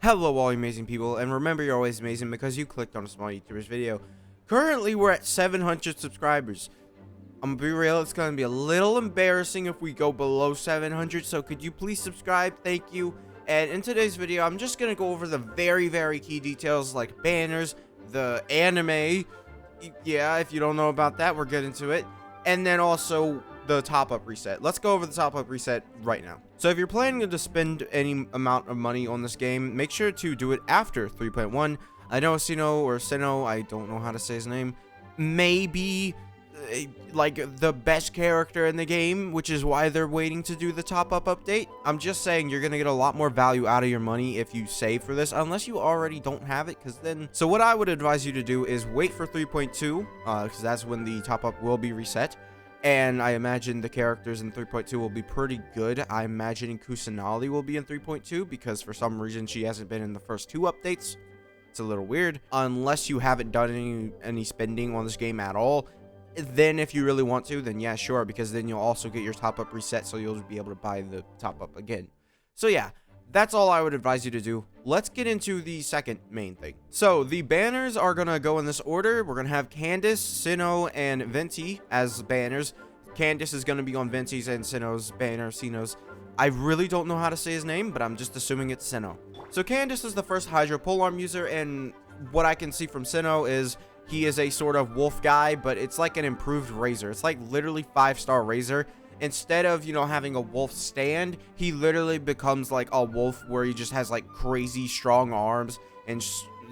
Hello all you amazing people, and remember you're always amazing because you clicked on a small YouTuber's video. Currently we're at 700 subscribers. I'm gonna be real, it's gonna be a little embarrassing if we go below 700, so could you please subscribe? Thank you. And in today's video, I'm just gonna go over the very key details like banners, the anime. Yeah, if you don't know about that, we're getting to it. And then also the top-up reset. Let's go over the top-up reset right now. So if you're planning to spend any amount of money on this game, make sure to do it after 3.1. I know Sino, I don't know how to say his name, maybe like the best character in the game, which is why they're waiting to do the top-up update. I'm just saying you're gonna get a lot more value out of your money if you save for this, unless you already don't have it, because then so what I would advise you to do is wait for 3.2 because that's when the top-up will be reset. And I imagine the characters in 3.2 will be pretty good. I'm imagining Kusanali will be in 3.2 because for some reason she hasn't been in the first two updates. It's a little weird. Unless you haven't done any spending on this game at all. Then if you really want to, then yeah, sure. Because then you'll also get your top-up reset, so you'll be able to buy the top-up again. So yeah, that's all I would advise you to do. Let's get into the second main thing. So the banners are gonna go in this order. We're gonna have Candace, Sino, and Venti as banners. Candace is gonna be on Venti's and Sino's banner. Sino's, I really don't know how to say his name, but I'm just assuming it's Sino. So Candace is the first Hydro polearm user, and what I can see from Sino is he is a sort of wolf guy, but it's like an improved Razor. It's like literally 5-star Razor. Instead of, you know, having a wolf stand, he literally becomes like a wolf where he just has like crazy strong arms and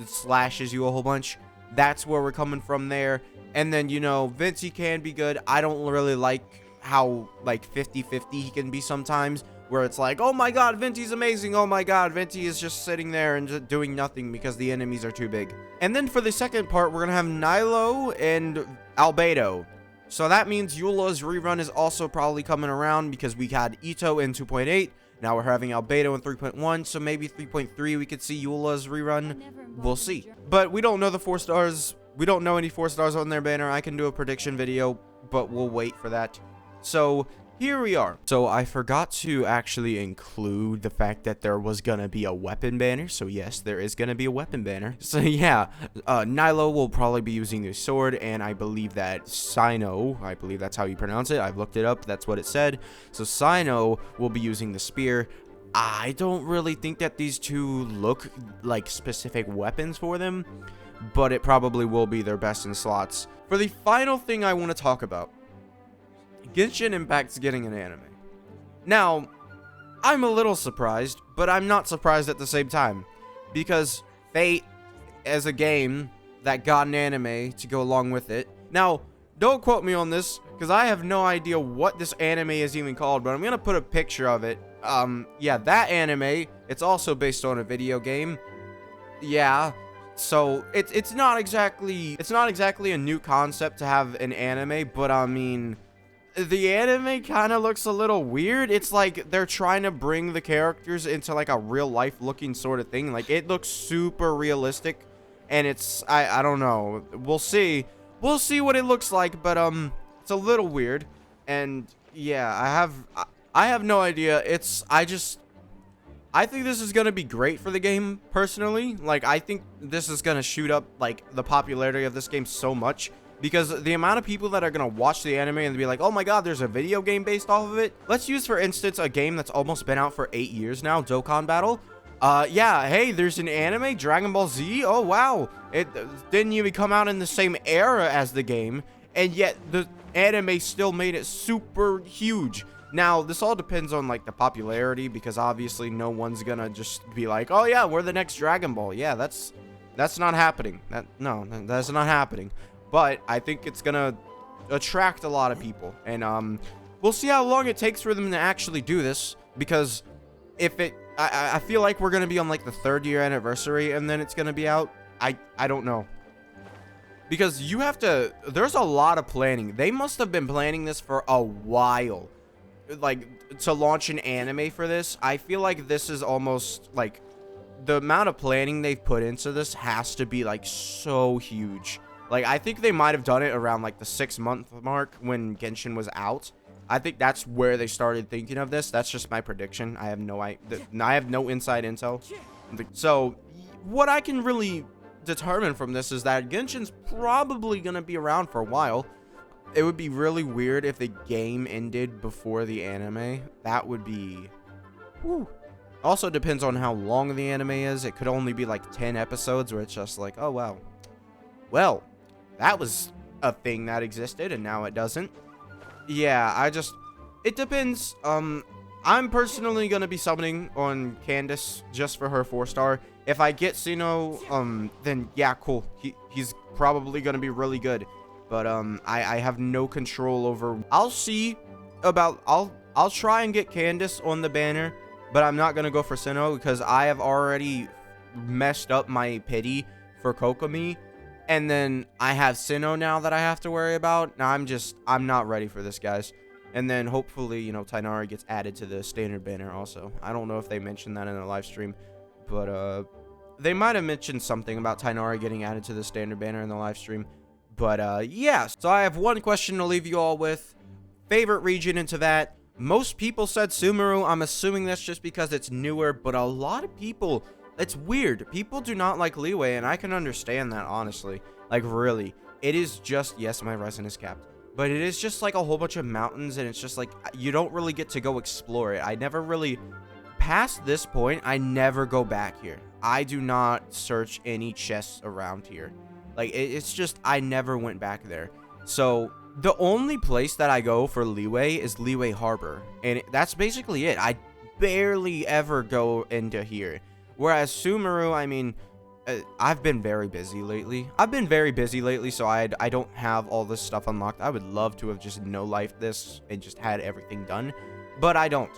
slashes you a whole bunch. That's where we're coming from there. And then, you know, Venti can be good. I don't really like how like 50-50 he can be sometimes, where it's like, oh my god, Venti's amazing. Oh my god, Venti is just sitting there and just doing nothing because the enemies are too big. And then for the second part, we're gonna have Nilo and Albedo. So that means Eula's rerun is also probably coming around because we had Ito in 2.8. Now we're having Albedo in 3.1. So maybe 3.3 we could see Eula's rerun. We'll see. But we don't know the 4 stars. We don't know any 4 stars on their banner. I can do a prediction video, but we'll wait for that. So here we are. So I forgot to actually include the fact that there was gonna be a weapon banner. So yes, there is gonna be a weapon banner. So yeah, Nilo will probably be using the sword, and I believe that Sino, I believe that's how you pronounce it. I've looked it up. That's what it said. So Sino will be using the spear. I don't really think that these two look like specific weapons for them, but it probably will be their best in slots. For the final thing I want to talk about, Genshin Impact's getting an anime. Now, I'm a little surprised, but I'm not surprised at the same time, because Fate as a game that got an anime to go along with it. Now, don't quote me on this, because I have no idea what this anime is even called, but I'm going to put a picture of it. Yeah, that anime, it's also based on a video game. Yeah. So it's not exactly a new concept to have an anime, but I mean, the anime kind of looks a little weird. It's like they're trying to bring the characters into like a real life looking sort of thing. Like it looks super realistic, and it's I don't know. We'll see what it looks like, but it's a little weird. And yeah, I have no idea. I think this is going to be great for the game, personally. Like, I think this is going to shoot up, like, the popularity of this game so much. Because the amount of people that are going to watch the anime and be like, oh my god, there's a video game based off of it. Let's use, for instance, a game that's almost been out for 8 years now, Dokkan Battle. Yeah, hey, there's an anime, Dragon Ball Z. Oh, wow. It didn't even come out in the same era as the game. And yet, the anime still made it super huge. Now, this all depends on, like, the popularity, because obviously no one's gonna just be like, oh, yeah, we're the next Dragon Ball. Yeah, that's not happening. No, that's not happening. But I think it's gonna attract a lot of people. And, we'll see how long it takes for them to actually do this, because I feel like we're gonna be on, like, the 3rd year anniversary, and then it's gonna be out. I don't know. Because there's a lot of planning. They must have been planning this for a while. Like, to launch an anime for this. I feel like this is almost like the amount of planning they've put into this has to be like so huge. Like, I think they might have done it around like the 6-month mark when Genshin was out. I think that's where they started thinking of this. That's just my prediction. I have no inside intel. So what I can really determine from this is that Genshin's probably gonna be around for a while. It would be really weird if the game ended before the anime. That would be... Whew. Also depends on how long the anime is. It could only be like 10 episodes where it's just like, oh wow. Well, that was a thing that existed and now it doesn't. Yeah, it depends. I'm personally gonna be summoning on Candace just for her 4-star. If I get Sinnoh, then yeah, cool. He's probably gonna be really good. But I have no control over. I'll see about. I'll try and get Candace on the banner, but I'm not gonna go for Sinnoh because I have already messed up my pity for Kokomi, and then I have Sinnoh now that I have to worry about. Now I'm not ready for this, guys. And then hopefully, you know, Tighnari gets added to the standard banner also. I don't know if they mentioned that in the live stream, but they might have mentioned something about Tighnari getting added to the standard banner in the live stream. But yeah, so I have one question to leave you all with. Favorite region into that. Most people said Sumeru. I'm assuming that's just because it's newer, but a lot of people, it's weird. People do not like Liyue, and I can understand that, honestly. Like, really. It is just, yes, my resin is capped. But it is just like a whole bunch of mountains, and it's just like, you don't really get to go explore it. I never really, past this point, I never go back here. I do not search any chests around here. Like, it's just, I never went back there. So, the only place that I go for Liyue is Liyue Harbor. And that's basically it. I barely ever go into here. Whereas Sumeru, I mean, I've been very busy lately. So I don't have all this stuff unlocked. I would love to have just no-lifed this and just had everything done. But I don't.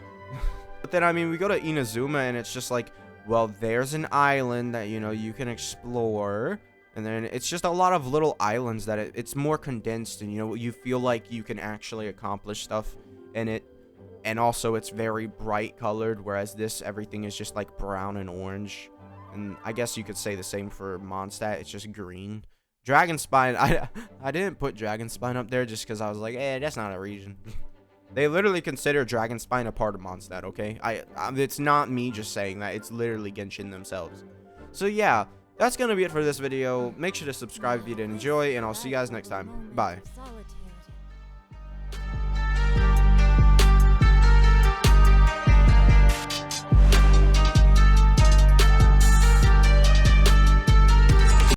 But then, I mean, we go to Inazuma, and it's just like, well, there's an island that, you know, you can explore. And then it's just a lot of little islands that it's more condensed, and, you know, you feel like you can actually accomplish stuff in it. And also, it's very bright colored, whereas this, everything is just like brown and orange. And I guess you could say the same for Mondstadt. It's just green. Dragonspine, I didn't put Dragonspine up there just because I was like, that's not a region. They literally consider Dragonspine a part of Mondstadt, okay? It's not me just saying that. It's literally Genshin themselves. So yeah, that's going to be it for this video. Make sure to subscribe if you did enjoy, and I'll see you guys next time. Bye.